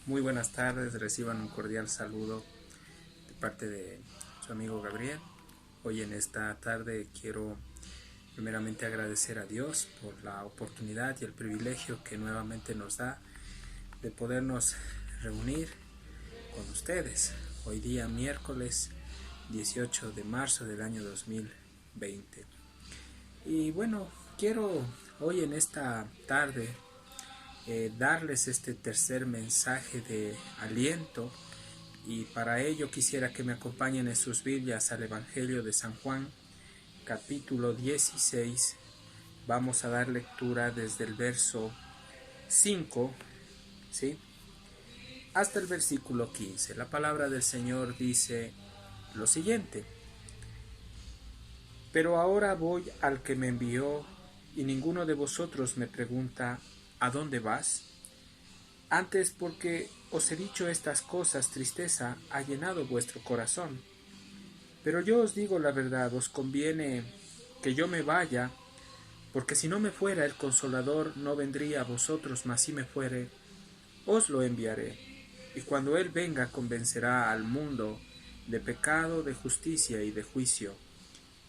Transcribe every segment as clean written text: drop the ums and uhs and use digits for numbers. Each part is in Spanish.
Muy buenas tardes, reciban un cordial saludo de parte de su amigo Gabriel. Hoy en esta tarde quiero primeramente agradecer a Dios por la oportunidad y el privilegio que nuevamente nos da de podernos reunir con ustedes. Hoy día miércoles 18 de marzo del año 2020. Y bueno, quiero hoy en esta tarde darles este tercer mensaje de aliento, y para ello quisiera que me acompañen en sus Biblias al Evangelio de San Juan, capítulo 16. Vamos a dar lectura desde el verso 5, ¿sí?, hasta el versículo 15. La palabra del Señor dice lo siguiente: Pero ahora voy al que me envió, y ninguno de vosotros me pregunta: ¿a dónde vas? Antes, porque os he dicho estas cosas, tristeza ha llenado vuestro corazón. Pero yo os digo la verdad, os conviene que yo me vaya, porque si no me fuera, el Consolador no vendría a vosotros, mas si me fuere, os lo enviaré. Y cuando Él venga, convencerá al mundo de pecado, de justicia y de juicio.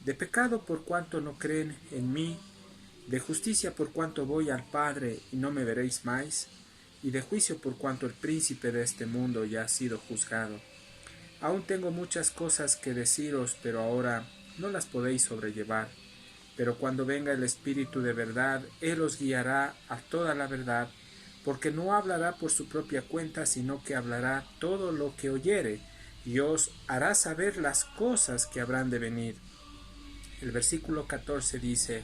De pecado, por cuanto no creen en mí; de justicia, por cuanto voy al Padre y no me veréis más; y de juicio, por cuanto el príncipe de este mundo ya ha sido juzgado. Aún tengo muchas cosas que deciros, pero ahora no las podéis sobrellevar. Pero cuando venga el Espíritu de verdad, Él os guiará a toda la verdad, porque no hablará por su propia cuenta, sino que hablará todo lo que oyere, y os hará saber las cosas que habrán de venir. El versículo 14 dice: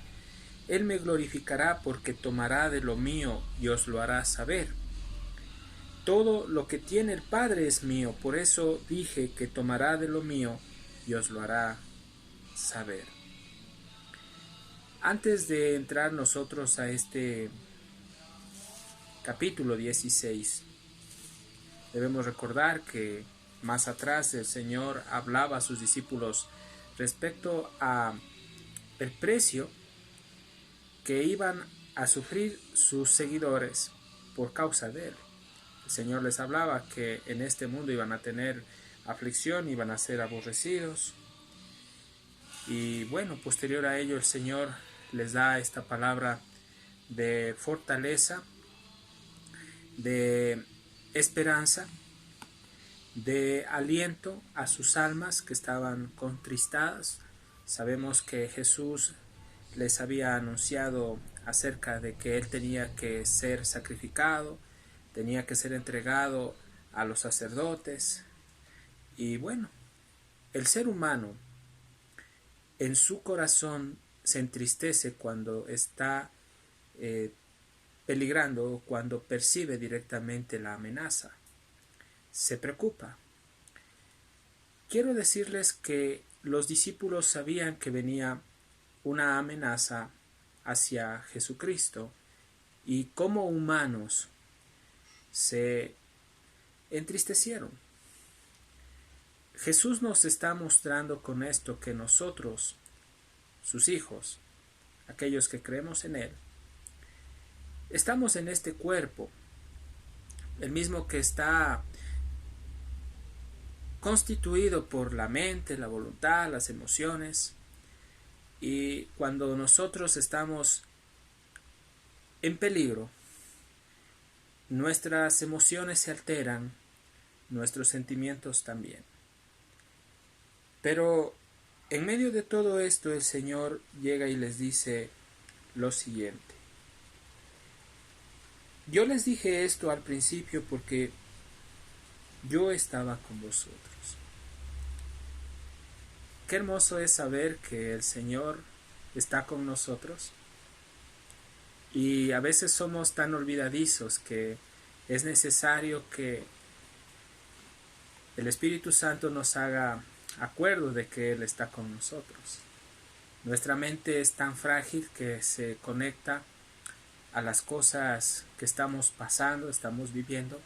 Él me glorificará, porque tomará de lo mío y os lo hará saber. Todo lo que tiene el Padre es mío, por eso dije que tomará de lo mío y os lo hará saber. Antes de entrar nosotros a este capítulo 16, debemos recordar que más atrás el Señor hablaba a sus discípulos respecto a el precio que iban a sufrir sus seguidores por causa de Él. El Señor les hablaba que en este mundo iban a tener aflicción, iban a ser aborrecidos. Y bueno, posterior a ello el Señor les da esta palabra de fortaleza, de esperanza, de aliento a sus almas que estaban contristadas. Sabemos que Jesús les había anunciado acerca de que Él tenía que ser sacrificado, tenía que ser entregado a los sacerdotes. Y bueno, el ser humano en su corazón se entristece cuando está peligrando, cuando percibe directamente la amenaza. Se preocupa. Quiero decirles que los discípulos sabían que venía una amenaza hacia Jesucristo, y como humanos se entristecieron. Jesús nos está mostrando con esto que nosotros, sus hijos, aquellos que creemos en Él, estamos en este cuerpo, el mismo que está constituido por la mente, la voluntad, las emociones. Y cuando nosotros estamos en peligro, nuestras emociones se alteran, nuestros sentimientos también. Pero en medio de todo esto el Señor llega y les dice lo siguiente: yo les dije esto al principio porque yo estaba con vosotros. Qué hermoso es saber que el Señor está con nosotros. Y a veces somos tan olvidadizos que es necesario que el Espíritu Santo nos haga acuerdo de que Él está con nosotros. Nuestra mente es tan frágil que se conecta a las cosas que estamos pasando, estamos viviendo,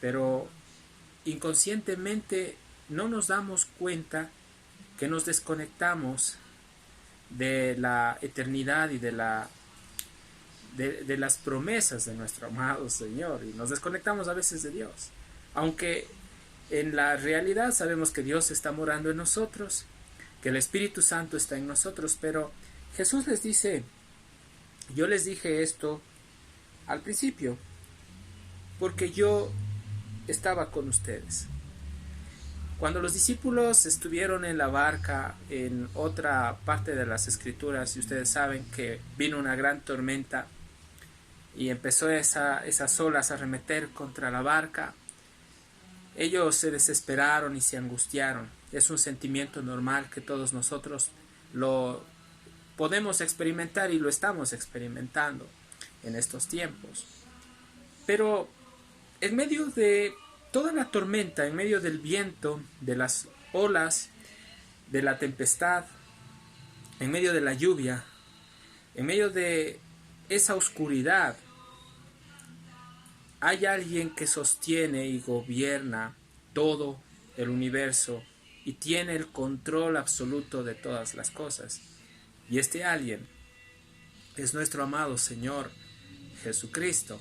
pero inconscientemente no nos damos cuenta que nos desconectamos de la eternidad y de la de las promesas de nuestro amado Señor y nos desconectamos a veces de Dios. Aunque en la realidad sabemos que Dios está morando en nosotros, que el Espíritu Santo está en nosotros, pero Jesús les dice, yo les dije esto al principio, porque yo estaba con ustedes. Cuando los discípulos estuvieron en la barca, en otra parte de las Escrituras, y ustedes saben que vino una gran tormenta y empezó esas olas a arremeter contra la barca, ellos se desesperaron y se angustiaron. Es un sentimiento normal que todos nosotros lo podemos experimentar y lo estamos experimentando en estos tiempos. Pero en medio de toda la tormenta, en medio del viento, de las olas, de la tempestad, en medio de la lluvia, en medio de esa oscuridad, hay alguien que sostiene y gobierna todo el universo y tiene el control absoluto de todas las cosas. Y este alguien es nuestro amado Señor Jesucristo,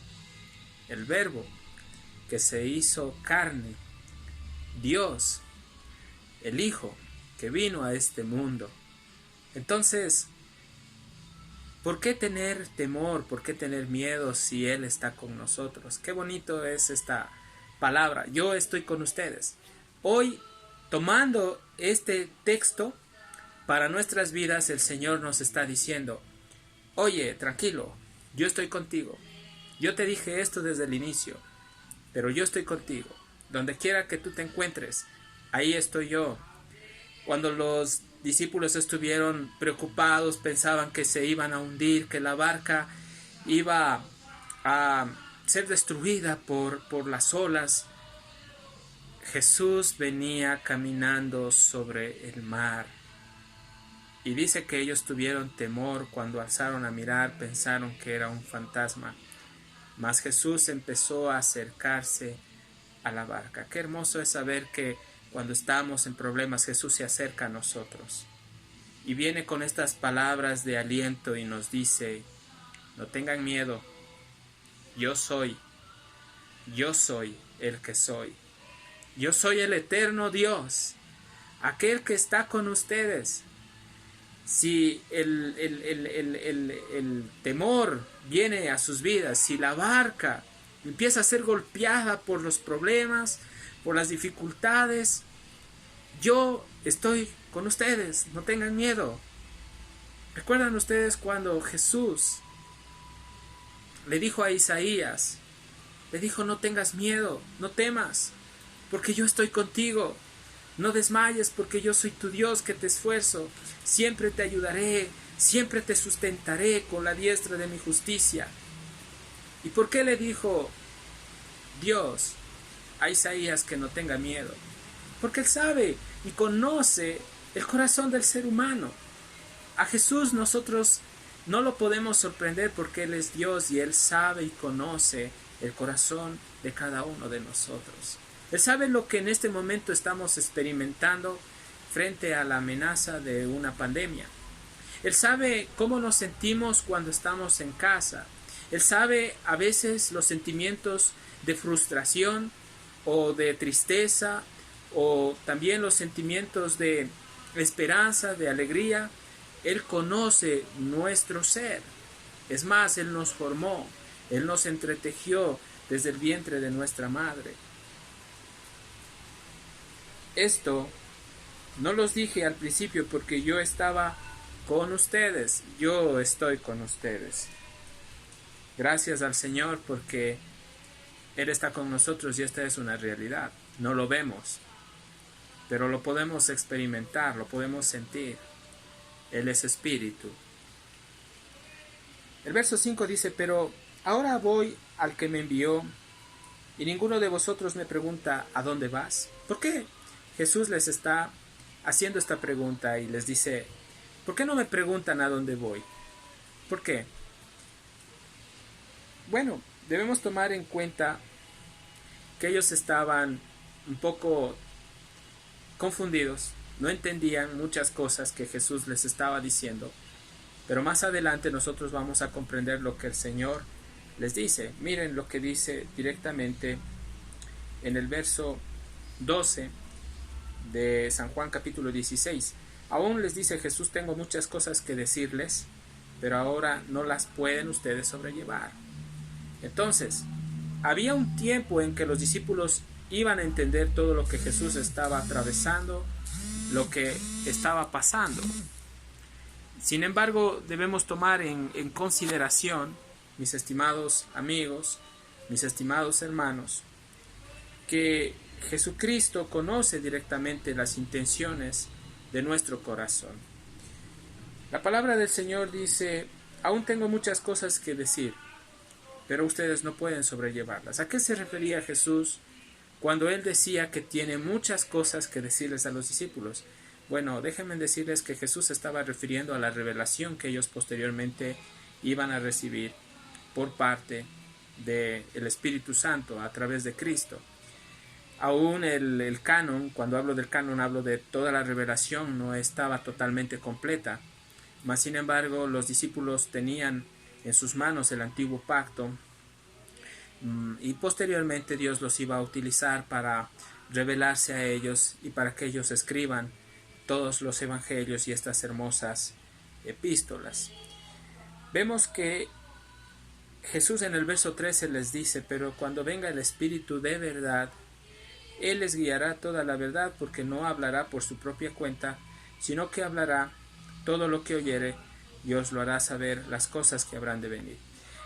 el Verbo que se hizo carne, Dios, el Hijo que vino a este mundo. Entonces, ¿por qué tener temor? ¿Por qué tener miedo si Él está con nosotros? Qué bonito es esta palabra. Yo estoy con ustedes. Hoy, tomando este texto para nuestras vidas, el Señor nos está diciendo, oye, tranquilo, yo estoy contigo. Yo te dije esto desde el inicio, pero yo estoy contigo. Donde quiera que tú te encuentres, ahí estoy yo. Cuando los discípulos estuvieron preocupados, pensaban que se iban a hundir, que la barca iba a ser destruida por las olas, Jesús venía caminando sobre el mar. Y dice que ellos tuvieron temor cuando alzaron a mirar, pensaron que era un fantasma. Mas Jesús empezó a acercarse a la barca. Qué hermoso es saber que cuando estamos en problemas, Jesús se acerca a nosotros. Y viene con estas palabras de aliento y nos dice, no tengan miedo, yo soy el que soy. Yo soy el eterno Dios, aquel que está con ustedes. Si el temor viene a sus vidas, si la barca empieza a ser golpeada por los problemas, por las dificultades, yo estoy con ustedes, no tengan miedo. ¿Recuerdan ustedes cuando Jesús le dijo a Isaías, le dijo, no tengas miedo, no temas, porque yo estoy contigo? No desmayes, porque yo soy tu Dios que te esfuerzo. Siempre te ayudaré, siempre te sustentaré con la diestra de mi justicia. ¿Y por qué le dijo Dios a Isaías que no tenga miedo? Porque Él sabe y conoce el corazón del ser humano. A Jesús nosotros no lo podemos sorprender porque Él es Dios y Él sabe y conoce el corazón de cada uno de nosotros. Él sabe lo que en este momento estamos experimentando frente a la amenaza de una pandemia. Él sabe cómo nos sentimos cuando estamos en casa. Él sabe a veces los sentimientos de frustración o de tristeza o también los sentimientos de esperanza, de alegría. Él conoce nuestro ser. Es más, Él nos formó, Él nos entretejió desde el vientre de nuestra madre. Esto no los dije al principio porque yo estaba con ustedes, yo estoy con ustedes. Gracias al Señor porque Él está con nosotros y esta es una realidad. No lo vemos, pero lo podemos experimentar, lo podemos sentir. Él es espíritu. El verso 5 dice, pero ahora voy al que me envió y ninguno de vosotros me pregunta ¿a dónde vas? ¿Por qué? Jesús les está haciendo esta pregunta y les dice, ¿por qué no me preguntan a dónde voy? ¿Por qué? Bueno, debemos tomar en cuenta que ellos estaban un poco confundidos, no entendían muchas cosas que Jesús les estaba diciendo, Pero más adelante nosotros vamos a comprender lo que el Señor les dice. Miren lo que dice directamente en el verso 12 de San Juan capítulo 16. Aún les dice Jesús: tengo muchas cosas que decirles, pero ahora no las pueden ustedes sobrellevar. Entonces, había un tiempo en que los discípulos iban a entender todo lo que Jesús estaba atravesando, lo que estaba pasando. Sin embargo, debemos tomar en consideración, mis estimados amigos, mis estimados hermanos, que Jesucristo conoce directamente las intenciones de nuestro corazón. La palabra del Señor dice: aún tengo muchas cosas que decir, pero ustedes no pueden sobrellevarlas. ¿A qué se refería Jesús cuando Él decía que tiene muchas cosas que decirles a los discípulos? Bueno, déjenme decirles que Jesús se estaba refiriendo a la revelación que ellos posteriormente iban a recibir por parte del Espíritu Santo a través de Cristo. Aún el canon, cuando hablo del canon hablo de toda la revelación, no estaba totalmente completa. Mas sin embargo, los discípulos tenían en sus manos el antiguo pacto, y posteriormente Dios los iba a utilizar para revelarse a ellos y para que ellos escriban todos los evangelios y estas hermosas epístolas. Vemos que Jesús en el verso 13 les dice: pero cuando venga el Espíritu de verdad, Él les guiará toda la verdad, porque no hablará por su propia cuenta, sino que hablará todo lo que oyere y os lo hará saber las cosas que habrán de venir.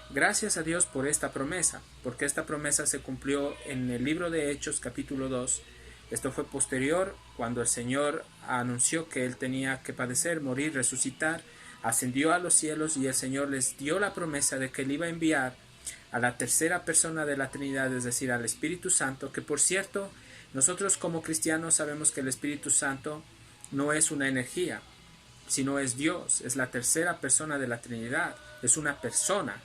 Gracias a Dios por esta promesa, porque esta promesa se cumplió en el libro de Hechos capítulo 2. Esto fue posterior, cuando el Señor anunció que Él tenía que padecer, morir, resucitar, ascendió a los cielos, y el Señor les dio la promesa de que Él iba a enviar a la tercera persona de la Trinidad, es decir, al Espíritu Santo, que por cierto, nosotros como cristianos sabemos que el Espíritu Santo no es una energía, sino es Dios, es la tercera persona de la Trinidad, es una persona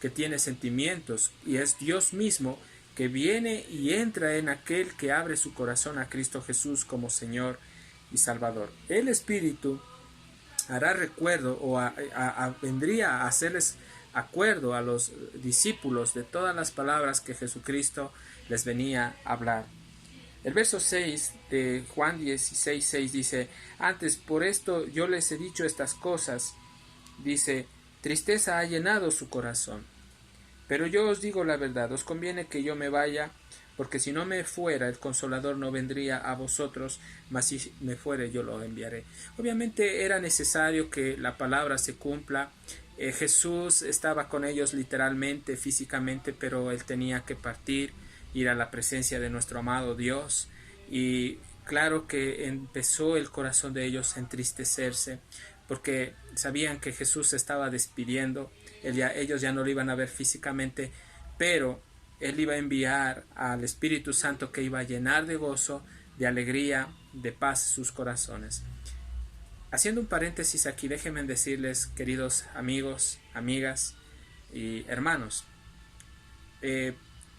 que tiene sentimientos, y es Dios mismo que viene y entra en aquel que abre su corazón a Cristo Jesús como Señor y Salvador. El Espíritu hará recuerdo vendría a hacerles acuerdo a los discípulos de todas las palabras que Jesucristo les venía a hablar. El verso 6 de Juan 16:6 dice: antes por esto yo les he dicho estas cosas, dice, tristeza ha llenado su corazón. Pero yo os digo la verdad, os conviene que yo me vaya, porque si no me fuera, el Consolador no vendría a vosotros, mas si me fuere, yo lo enviaré. Obviamente era necesario que la palabra se cumpla. Jesús estaba con ellos literalmente, físicamente, pero Él tenía que partir, ir a la presencia de nuestro amado Dios, y claro que empezó el corazón de ellos a entristecerse, porque sabían que Jesús se estaba despidiendo. Ellos ya no lo iban a ver físicamente, pero Él iba a enviar al Espíritu Santo que iba a llenar de gozo, de alegría, de paz sus corazones. Haciendo un paréntesis aquí, déjenme decirles, queridos amigos, amigas y hermanos,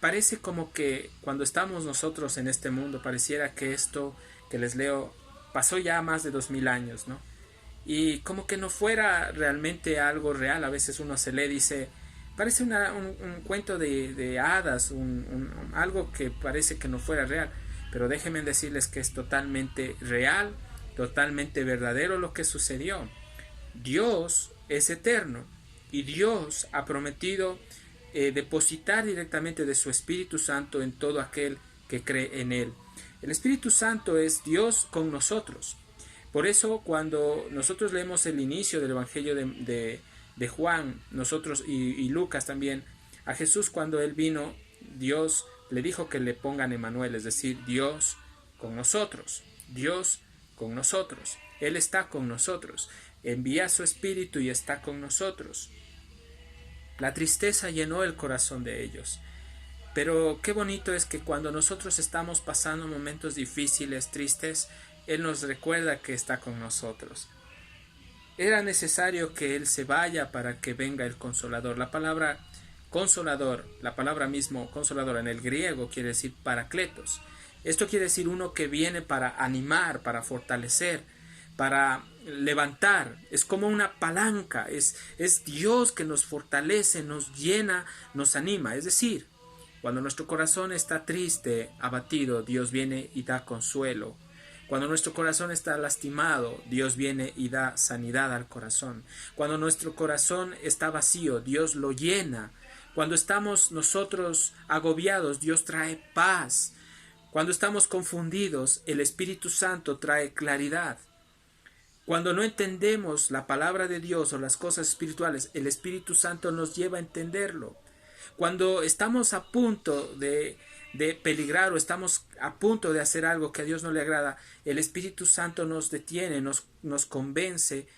parece como que cuando estamos nosotros en este mundo, pareciera que esto que les leo pasó ya más de 2000 años, ¿no? Y como que no fuera realmente algo real. A veces uno se lee, dice, parece un cuento de hadas, algo que parece que no fuera real. Pero déjenme decirles que es totalmente real, totalmente verdadero lo que sucedió. Dios es eterno y Dios ha prometido depositar directamente de su Espíritu Santo en todo aquel que cree en Él. El Espíritu Santo es Dios con nosotros. Por eso cuando nosotros leemos el inicio del Evangelio de Juan, nosotros y Lucas también, a Jesús cuando Él vino, Dios le dijo que le pongan Emmanuel, es decir, Dios con nosotros, Dios con nosotros. Él está con nosotros, envía su Espíritu y está con nosotros. La tristeza llenó el corazón de ellos. Pero qué bonito es que cuando nosotros estamos pasando momentos difíciles, tristes, Él nos recuerda que está con nosotros. Era necesario que Él se vaya para que venga el Consolador. La palabra consolador, la palabra mismo consolador en el griego quiere decir paracletos. Esto quiere decir uno que viene para animar, para fortalecer, para levantar, es como una palanca, es Dios que nos fortalece, nos llena, nos anima. Es decir, cuando nuestro corazón está triste, abatido, Dios viene y da consuelo. Cuando nuestro corazón está lastimado, Dios viene y da sanidad al corazón. Cuando nuestro corazón está vacío, Dios lo llena. Cuando estamos nosotros agobiados, Dios trae paz. Cuando estamos confundidos, el Espíritu Santo trae claridad. Cuando no entendemos la palabra de Dios o las cosas espirituales, el Espíritu Santo nos lleva a entenderlo. Cuando estamos a punto de peligrar o estamos a punto de hacer algo que a Dios no le agrada, el Espíritu Santo nos detiene, nos convence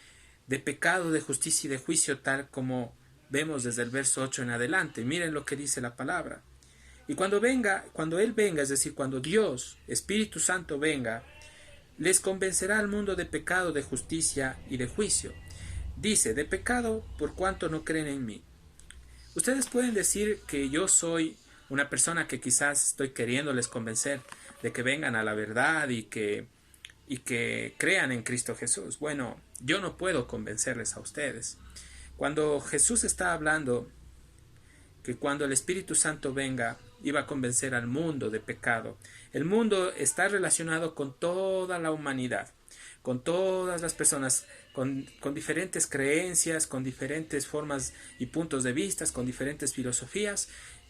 de pecado, de justicia y de juicio, tal como vemos desde el verso 8 en adelante. Miren lo que dice la palabra. Y cuando Él venga, es decir, cuando Dios, Espíritu Santo venga, les convencerá al mundo de pecado, de justicia y de juicio. Dice, de pecado por cuanto no creen en mí. Ustedes pueden decir que yo soy una persona que quizás estoy queriéndoles convencer de que vengan a la verdad y que crean en Cristo Jesús. Bueno, yo no puedo convencerles a ustedes. Cuando Jesús está hablando que cuando el Espíritu Santo venga, iba a convencer al mundo de pecado. El mundo está relacionado con toda la humanidad, con todas las personas, con diferentes creencias, con diferentes formas y puntos de vista, con diferentes filosofías.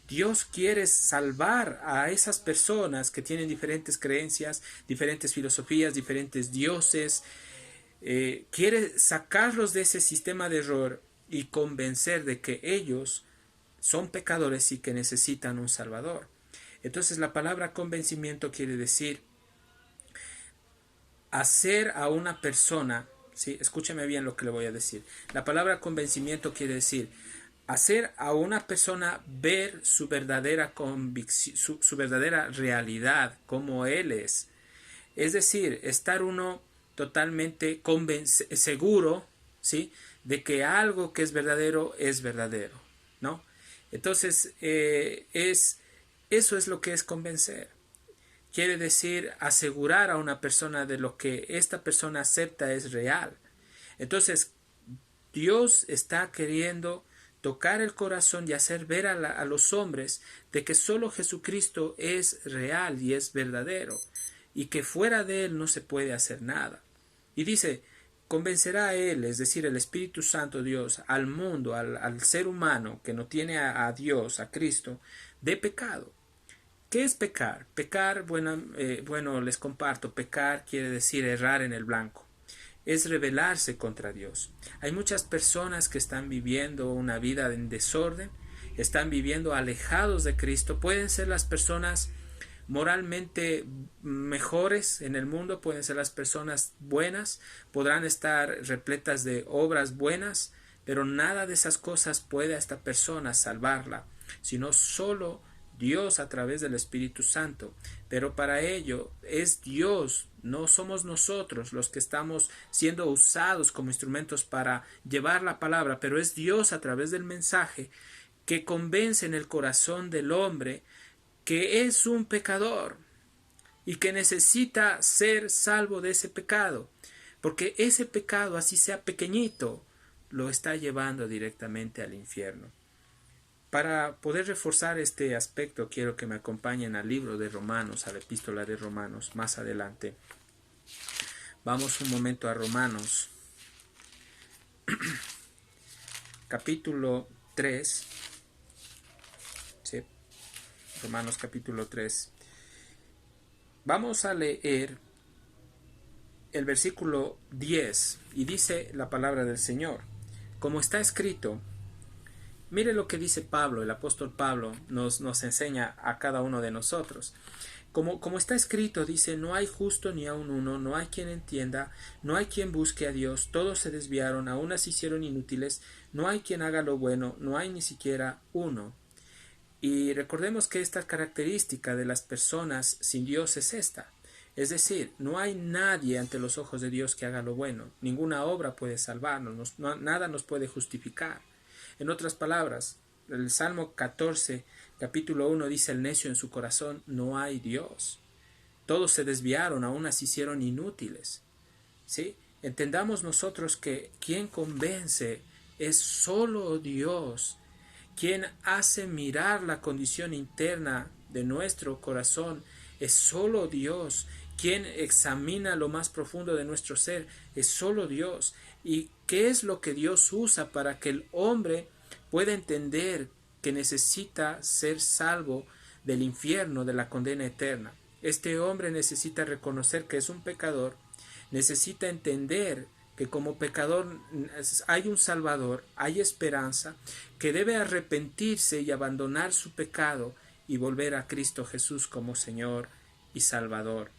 Dios quiere salvar a esas personas que tienen diferentes creencias, diferentes filosofías, diferentes dioses. Quiere sacarlos de ese sistema de error y convencer de que ellos son pecadores y que necesitan un Salvador. Entonces la palabra convencimiento quiere decir hacer a una persona, ¿sí? Escúcheme bien lo que le voy a decir. La palabra convencimiento quiere decir hacer a una persona ver su verdadera convicción, su verdadera realidad, como él es. Es decir, estar uno totalmente seguro, ¿sí?, de que algo que es verdadero, ¿no? Entonces, eso es lo que es convencer. Quiere decir asegurar a una persona de lo que esta persona acepta es real. Entonces, Dios está queriendo tocar el corazón y hacer ver a los hombres de que solo Jesucristo es real y es verdadero, y que fuera de Él no se puede hacer nada. Y dice, convencerá a Él, es decir, el Espíritu Santo Dios, al mundo, al ser humano que no tiene a Dios, a Cristo, de pecado. ¿Qué es pecar? Pecar, bueno, les comparto, pecar quiere decir errar en el blanco. Es rebelarse contra Dios. Hay muchas personas que están viviendo una vida en desorden, están viviendo alejados de Cristo. Pueden ser las personas moralmente mejores en el mundo, pueden ser las personas buenas, podrán estar repletas de obras buenas, pero nada de esas cosas puede a esta persona salvarla, sino solo Dios a través del Espíritu Santo. Pero para ello es Dios, no somos nosotros los que estamos siendo usados como instrumentos para llevar la palabra, pero es Dios a través del mensaje que convence en el corazón del hombre que es un pecador y que necesita ser salvo de ese pecado, porque ese pecado, así sea pequeñito, lo está llevando directamente al infierno. Para poder reforzar este aspecto, quiero que me acompañen al libro de Romanos, a la epístola de Romanos, más adelante. Vamos un momento a Romanos, capítulo 3. ¿Sí? Romanos capítulo 3. Vamos a leer el versículo 10 y dice la palabra del Señor. Como está escrito, mire lo que dice Pablo, el apóstol Pablo nos enseña a cada uno de nosotros. Como está escrito, dice, no hay justo ni aun uno, no hay quien entienda, no hay quien busque a Dios, todos se desviaron, a unas se hicieron inútiles, no hay quien haga lo bueno, no hay ni siquiera uno. Y recordemos que esta característica de las personas sin Dios es esta. Es decir, no hay nadie ante los ojos de Dios que haga lo bueno. Ninguna obra puede salvarnos, nada nos puede justificar. En otras palabras, el Salmo 14, capítulo 1 dice, el necio en su corazón, no hay Dios. Todos se desviaron, a unas se hicieron inútiles. ¿Sí? Entendamos nosotros que quien convence es solo Dios, quien hace mirar la condición interna de nuestro corazón es solo Dios, quien examina lo más profundo de nuestro ser es solo Dios. ¿Y qué es lo que Dios usa para que el hombre pueda entender que necesita ser salvo del infierno, de la condena eterna? Este hombre necesita reconocer que es un pecador, necesita entender que como pecador hay un Salvador, hay esperanza, que debe arrepentirse y abandonar su pecado y volver a Cristo Jesús como Señor y Salvador.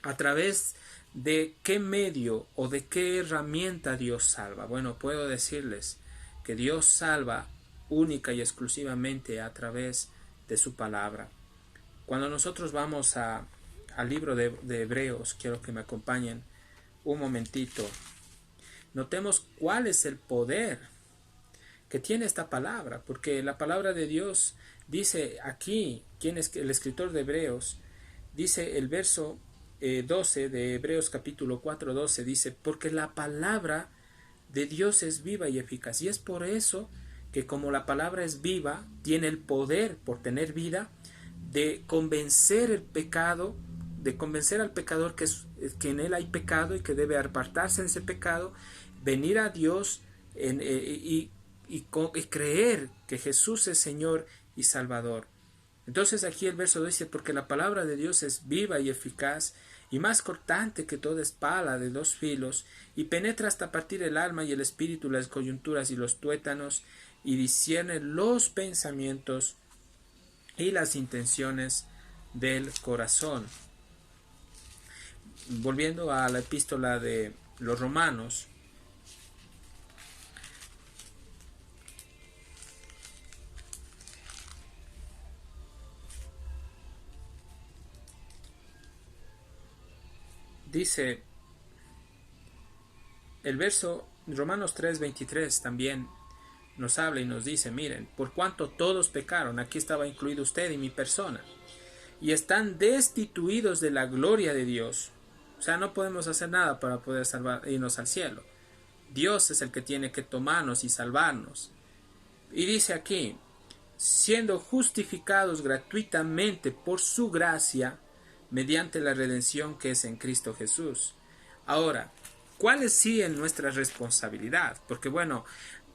¿A través de qué medio o de qué herramienta Dios salva? Bueno, puedo decirles que Dios salva única y exclusivamente a través de su palabra. Cuando nosotros vamos al libro de Hebreos, quiero que me acompañen un momentito. Notemos cuál es el poder que tiene esta palabra, porque la palabra de Dios dice aquí, ¿quién es el escritor de Hebreos? Dice el verso 12 de Hebreos capítulo 4, 12, dice, porque la palabra de Dios es viva y eficaz. Y es por eso que como la palabra es viva, tiene el poder, por tener vida, de convencer el pecado, de convencer al pecador que en él hay pecado y que debe apartarse de ese pecado, venir a Dios y creer que Jesús es Señor y Salvador. Entonces aquí el verso dice, porque la palabra de Dios es viva y eficaz y más cortante que toda espada de dos filos, y penetra hasta partir el alma y el espíritu, las coyunturas y los tuétanos, y discierne los pensamientos y las intenciones del corazón. Volviendo a la epístola de los Romanos, dice el verso Romanos 3:23 también nos habla y nos dice, miren, por cuanto todos pecaron, aquí estaba incluido usted y mi persona, y están destituidos de la gloria de Dios. O sea, no podemos hacer nada para poder irnos al cielo. Dios es el que tiene que tomarnos y salvarnos. Y dice aquí, siendo justificados gratuitamente por su gracia, mediante la redención que es en Cristo Jesús. Ahora, ¿cuál es nuestra responsabilidad? Porque bueno,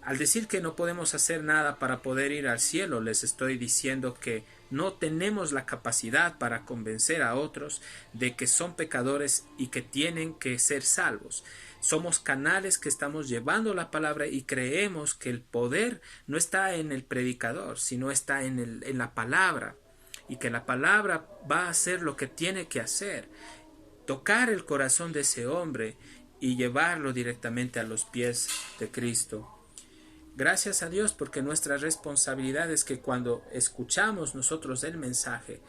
al decir que no podemos hacer nada para poder ir al cielo, les estoy diciendo que no tenemos la capacidad para convencer a otros de que son pecadores y que tienen que ser salvos. Somos canales que estamos llevando la palabra y creemos que el poder no está en el predicador, sino está en la palabra, y que la palabra va a hacer lo que tiene que hacer, tocar el corazón de ese hombre y llevarlo directamente a los pies de Cristo. Gracias a Dios, porque nuestra responsabilidad es que cuando escuchamos nosotros el mensaje,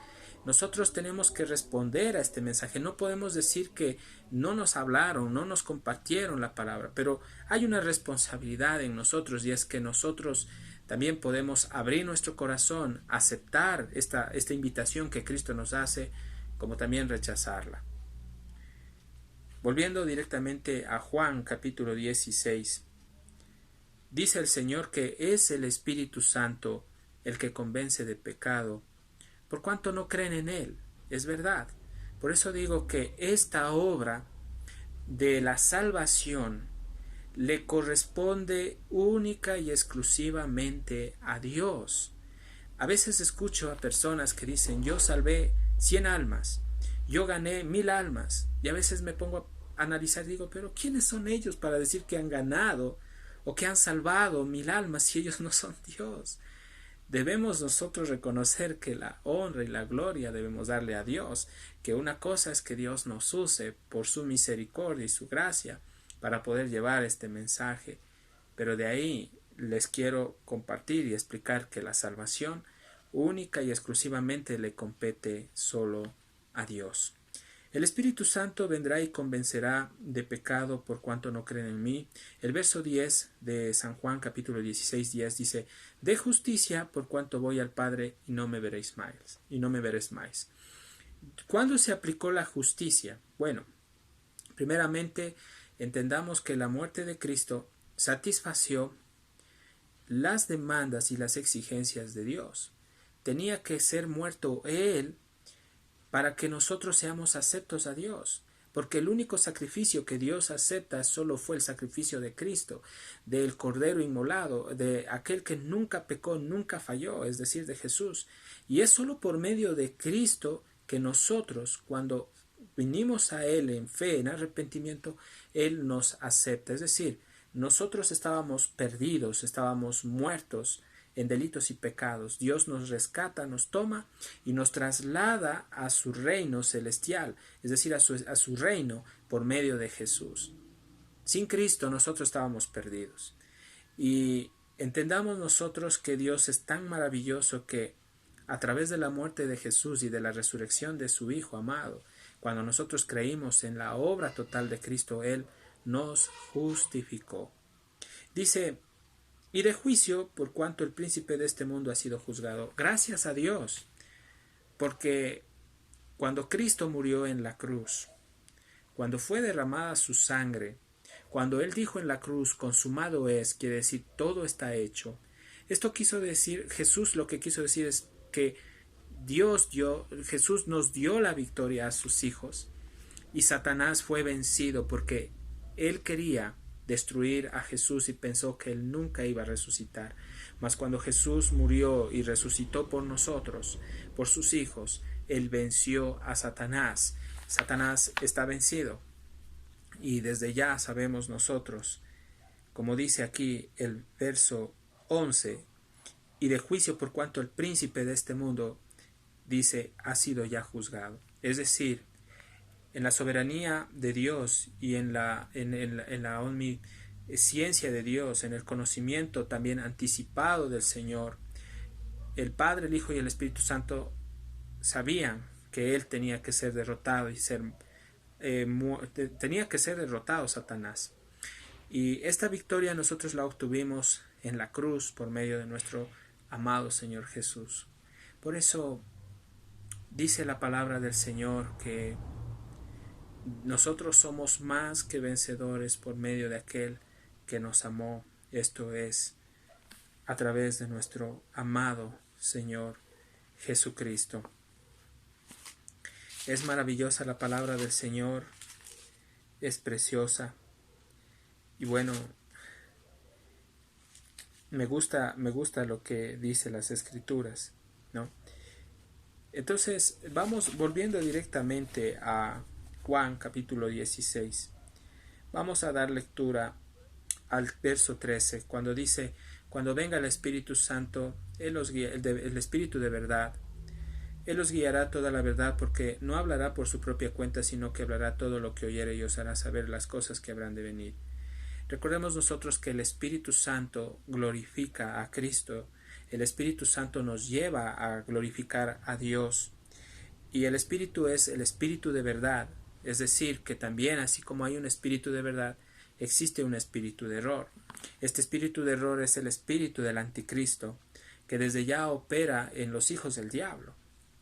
nosotros tenemos que responder a este mensaje. No podemos decir que no nos hablaron, no nos compartieron la palabra, pero hay una responsabilidad en nosotros, y es que nosotros también podemos abrir nuestro corazón, aceptar esta invitación que Cristo nos hace, como también rechazarla. Volviendo directamente a Juan capítulo 16. Dice el Señor que es el Espíritu Santo el que convence de pecado, por cuanto no creen en Él. Es verdad. Por eso digo que esta obra de la salvación le corresponde única y exclusivamente a Dios. A veces escucho a personas que dicen, yo salvé 100 almas, yo gané 1000 almas, y a veces me pongo a analizar y digo, pero ¿quiénes son ellos para decir que han ganado o que han salvado 1000 almas si ellos no son Dios? Debemos nosotros reconocer que la honra y la gloria debemos darle a Dios, que una cosa es que Dios nos use por su misericordia y su gracia para poder llevar este mensaje, pero de ahí les quiero compartir y explicar que la salvación única y exclusivamente le compete solo a Dios. El Espíritu Santo vendrá y convencerá de pecado por cuanto no creen en mí. El verso 10 de San Juan capítulo 16, 10 dice, de justicia por cuanto voy al Padre y no me veréis más. ¿Cuándo se aplicó la justicia? Bueno, primeramente entendamos que la muerte de Cristo satisfació las demandas y las exigencias de Dios. Tenía que ser muerto Él para que nosotros seamos aceptos a Dios. Porque el único sacrificio que Dios acepta solo fue el sacrificio de Cristo, del Cordero inmolado, de aquel que nunca pecó, nunca falló, es decir, de Jesús. Y es solo por medio de Cristo que nosotros, cuando vinimos a Él en fe, en arrepentimiento, Él nos acepta. Es decir, nosotros estábamos perdidos, estábamos muertos en delitos y pecados. Dios nos rescata, nos toma y nos traslada a su reino celestial, es decir, a su reino por medio de Jesús. Sin Cristo nosotros estábamos perdidos. Y entendamos nosotros que Dios es tan maravilloso que a través de la muerte de Jesús y de la resurrección de su Hijo amado, cuando nosotros creímos en la obra total de Cristo, Él nos justificó. Dice: y de juicio, por cuanto el príncipe de este mundo ha sido juzgado. Gracias a Dios, porque cuando Cristo murió en la cruz, cuando fue derramada su sangre, cuando Él dijo en la cruz, consumado es, quiere decir, todo está hecho. Esto quiso decir, Jesús lo que quiso decir es que Jesús nos dio la victoria a sus hijos, y Satanás fue vencido porque él quería destruir a Jesús y pensó que él nunca iba a resucitar. Mas cuando Jesús murió y resucitó por nosotros, por sus hijos, él venció a Satanás. Satanás está vencido. Y desde ya sabemos nosotros, como dice aquí el verso 11, y de juicio por cuanto el príncipe de este mundo, dice, ha sido ya juzgado. Es decir, en la soberanía de Dios y en la omnisciencia de Dios, en el conocimiento también anticipado del Señor, el Padre, el Hijo y el Espíritu Santo sabían que Él tenía que ser derrotado y tenía que ser derrotado Satanás. Y esta victoria nosotros la obtuvimos en la cruz por medio de nuestro amado Señor Jesús. Por eso dice la palabra del Señor que nosotros somos más que vencedores por medio de aquel que nos amó. Esto es, a través de nuestro amado Señor Jesucristo. Es maravillosa la palabra del Señor, es preciosa. Y bueno, me gusta lo que dice las Escrituras, ¿no? Entonces, vamos volviendo directamente a Juan capítulo 16. Vamos a dar lectura al verso 13, cuando dice: cuando venga el Espíritu Santo, Él los guía, el Espíritu de verdad, Él os guiará toda la verdad, porque no hablará por su propia cuenta, sino que hablará todo lo que oyere y os hará saber las cosas que habrán de venir. Recordemos nosotros que el Espíritu Santo glorifica a Cristo, el Espíritu Santo nos lleva a glorificar a Dios, y el Espíritu es el Espíritu de verdad. Es decir, que también, así como hay un espíritu de verdad, existe un espíritu de error. Este espíritu de error es el espíritu del anticristo, que desde ya opera en los hijos del diablo,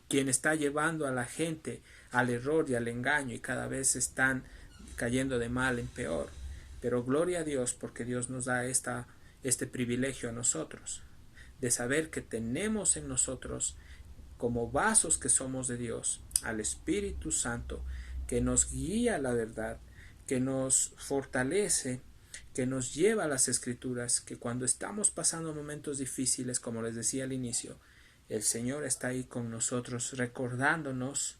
quien está llevando a la gente al error y al engaño, y cada vez están cayendo de mal en peor. Pero gloria a Dios, porque Dios nos da este privilegio a nosotros, de saber que tenemos en nosotros, como vasos que somos de Dios, al Espíritu Santo, que nos guía a la verdad, que nos fortalece, que nos lleva a las Escrituras, que cuando estamos pasando momentos difíciles, como les decía al inicio, el Señor está ahí con nosotros, recordándonos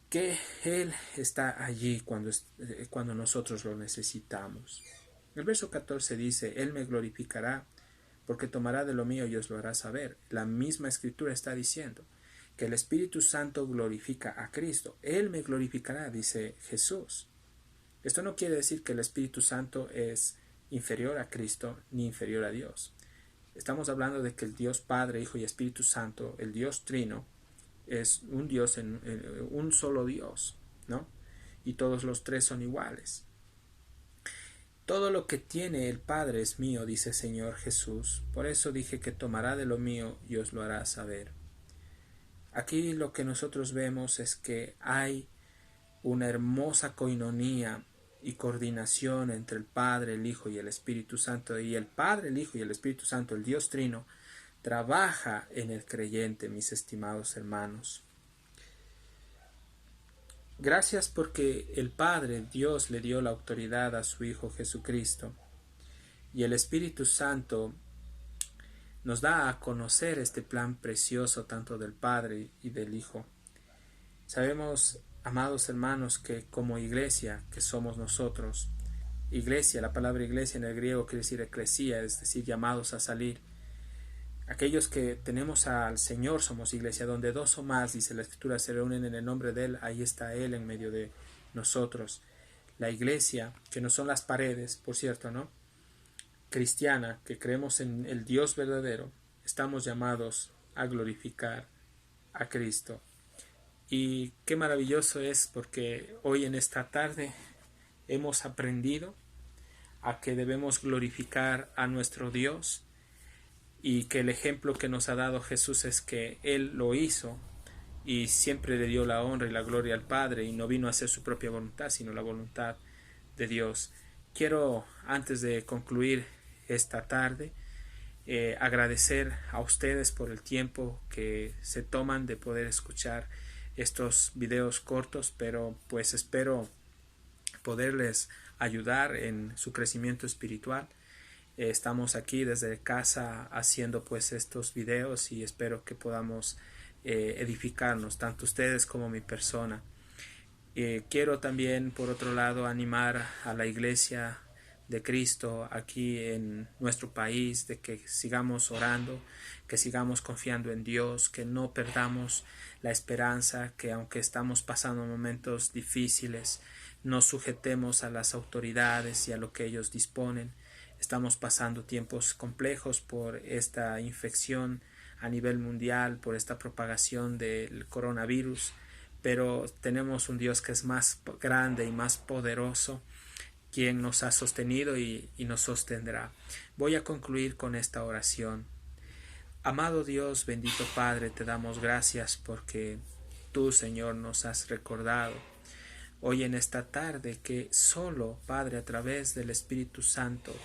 que Él está allí cuando nosotros lo necesitamos. El verso 14 dice: Él me glorificará, porque tomará de lo mío y os lo hará saber. La misma Escritura está diciendo que el Espíritu Santo glorifica a Cristo. Él me glorificará, dice Jesús. Esto no quiere decir que el Espíritu Santo es inferior a Cristo ni inferior a Dios. Estamos hablando de que el Dios Padre, Hijo y Espíritu Santo, el Dios Trino, es un Dios, un solo Dios, ¿no? Y todos los tres son iguales. Todo lo que tiene el Padre es mío, dice el Señor Jesús. Por eso dije que tomará de lo mío y os lo hará saber. Aquí lo que nosotros vemos es que hay una hermosa coinonía, y coordinación entre el Padre, el Hijo y el Espíritu Santo, y el Padre, el Hijo y el Espíritu Santo, el Dios Trino, trabaja en el creyente, mis estimados hermanos. Gracias porque el Padre, Dios, le dio la autoridad a su Hijo Jesucristo, y el Espíritu Santo nos da a conocer este plan precioso tanto del Padre y del Hijo. Sabemos, amados hermanos, que como iglesia, que somos nosotros, iglesia, la palabra iglesia en el griego quiere decir eclesía, es decir, llamados a salir. Aquellos que tenemos al Señor somos iglesia, donde dos o más, dice la Escritura, se reúnen en el nombre de Él, ahí está Él en medio de nosotros. La iglesia, que no son las paredes, por cierto, ¿no?, cristiana, que creemos en el Dios verdadero, estamos llamados a glorificar a Cristo. Y qué maravilloso es porque hoy en esta tarde hemos aprendido a que debemos glorificar a nuestro Dios, y que el ejemplo que nos ha dado Jesús es que Él lo hizo y siempre le dio la honra y la gloria al Padre, y no vino a hacer su propia voluntad, sino la voluntad de Dios. Quiero, antes de concluir esta tarde, agradecer a ustedes por el tiempo que se toman de poder escuchar estos videos cortos, pero pues espero poderles ayudar en su crecimiento espiritual. Estamos aquí desde casa haciendo pues estos videos, y espero que podamos edificarnos, tanto ustedes como mi persona. Quiero también, por otro lado, animar a la Iglesia de Cristo aquí en nuestro país, de que sigamos orando, que sigamos confiando en Dios, que no perdamos la esperanza, que aunque estamos pasando momentos difíciles, nos sujetemos a las autoridades y a lo que ellos disponen. Estamos pasando tiempos complejos por esta infección a nivel mundial, por esta propagación del coronavirus, pero tenemos un Dios que es más grande y más poderoso, quien nos ha sostenido y nos sostendrá. Voy a concluir con esta oración. Amado Dios, bendito Padre, te damos gracias porque tú, Señor, nos has recordado hoy en esta tarde que solo, Padre, a través del Espíritu Santo,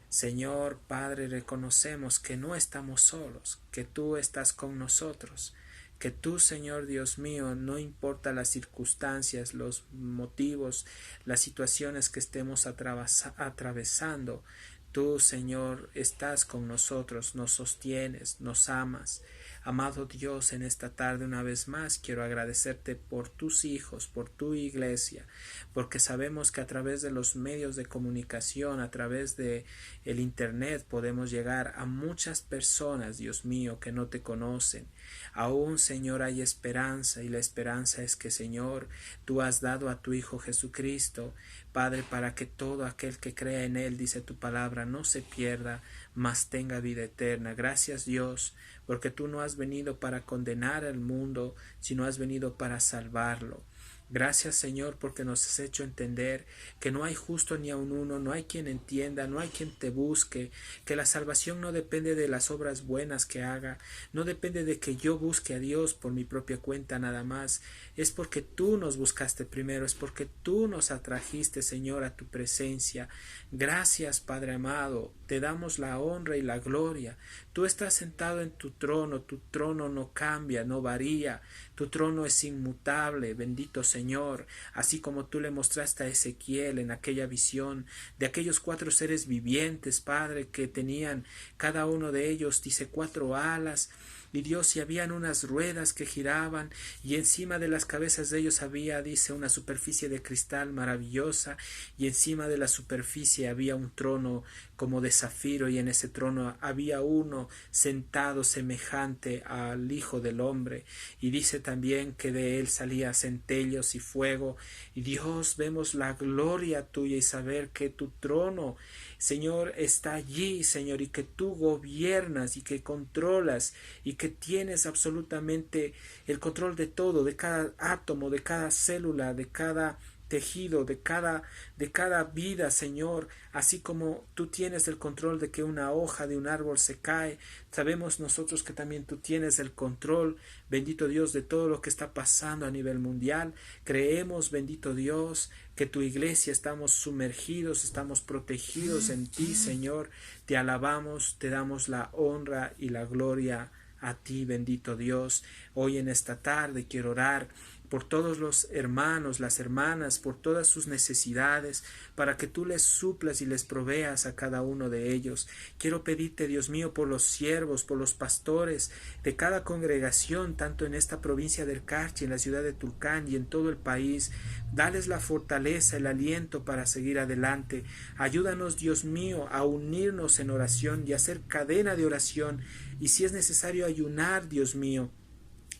Señor Padre, reconocemos que no estamos solos, que tú estás con nosotros, que tú, Señor Dios mío, no importa las circunstancias, los motivos, las situaciones que estemos atravesando, tú, Señor, estás con nosotros, nos sostienes, nos amas. Amado Dios, en esta tarde una vez más quiero agradecerte por tus hijos, por tu iglesia, porque sabemos que a través de los medios de comunicación, a través de el internet, podemos llegar a muchas personas, Dios mío, que no te conocen. Aún, Señor, hay esperanza, y la esperanza es que, Señor, tú has dado a tu Hijo Jesucristo, Padre, para que todo aquel que crea en Él, dice tu palabra, no se pierda, mas tenga vida eterna. Gracias, Dios, porque tú no has venido para condenar al mundo, sino has venido para salvarlo. Gracias, Señor, porque nos has hecho entender que no hay justo ni aun uno, no hay quien entienda, no hay quien te busque, que la salvación no depende de las obras buenas que haga, no depende de que yo busque a Dios por mi propia cuenta nada más, es porque tú nos buscaste primero, es porque tú nos atrajiste, Señor, a tu presencia. Gracias, Padre amado, te damos la honra y la gloria. Tú estás sentado en tu trono no cambia, no varía, tu trono es inmutable, bendito Señor, así como tú le mostraste a Ezequiel en aquella visión de aquellos 4 seres vivientes, Padre, que tenían cada uno de ellos, dice, 4 alas, y Dios, y habían unas ruedas que giraban, y encima de las cabezas de ellos había, dice, una superficie de cristal maravillosa, y encima de la superficie había un trono como de zafiro, y en ese trono había uno sentado semejante al Hijo del Hombre, y dice también que de él salía centellos y fuego, y Dios, vemos la gloria tuya y saber que tu trono, Señor, está allí, Señor, y que tú gobiernas y que controlas y que tienes absolutamente el control de todo, de cada átomo, de cada célula, de cada tejido de cada vida, Señor, así como tú tienes el control de que una hoja de un árbol se cae, sabemos nosotros que también tú tienes el control, bendito Dios, de todo lo que está pasando a nivel mundial. Creemos, bendito Dios, que tu iglesia estamos sumergidos, estamos protegidos en ti, Señor. Te alabamos, te damos la honra y la gloria a ti, bendito Dios. Hoy en esta tarde quiero orar por todos los hermanos, las hermanas, por todas sus necesidades, para que tú les suplas y les proveas a cada uno de ellos. Quiero pedirte, Dios mío, por los siervos, por los pastores de cada congregación, tanto en esta provincia del Carchi, en la ciudad de Tulcán y en todo el país. Dales la fortaleza, el aliento para seguir adelante. Ayúdanos, Dios mío, a unirnos en oración y a hacer cadena de oración, y si es necesario ayunar, Dios mío,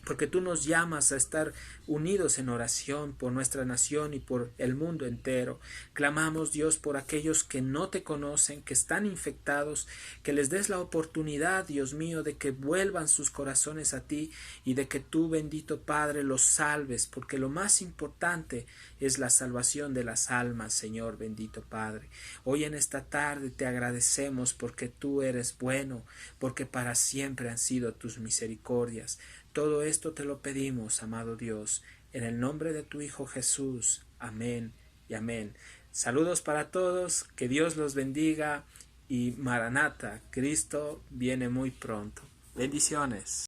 porque tú nos llamas a estar unidos en oración por nuestra nación y por el mundo entero. Clamamos, Dios, por aquellos que no te conocen, que están infectados, que les des la oportunidad, Dios mío, de que vuelvan sus corazones a ti y de que tú, bendito Padre, los salves, porque lo más importante es la salvación de las almas, Señor, bendito Padre. Hoy en esta tarde te agradecemos porque tú eres bueno, porque para siempre han sido tus misericordias. Todo esto te lo pedimos, amado Dios, en el nombre de tu Hijo Jesús. Amén y amén. Saludos para todos, que Dios los bendiga y Maranata, Cristo viene muy pronto. Bendiciones.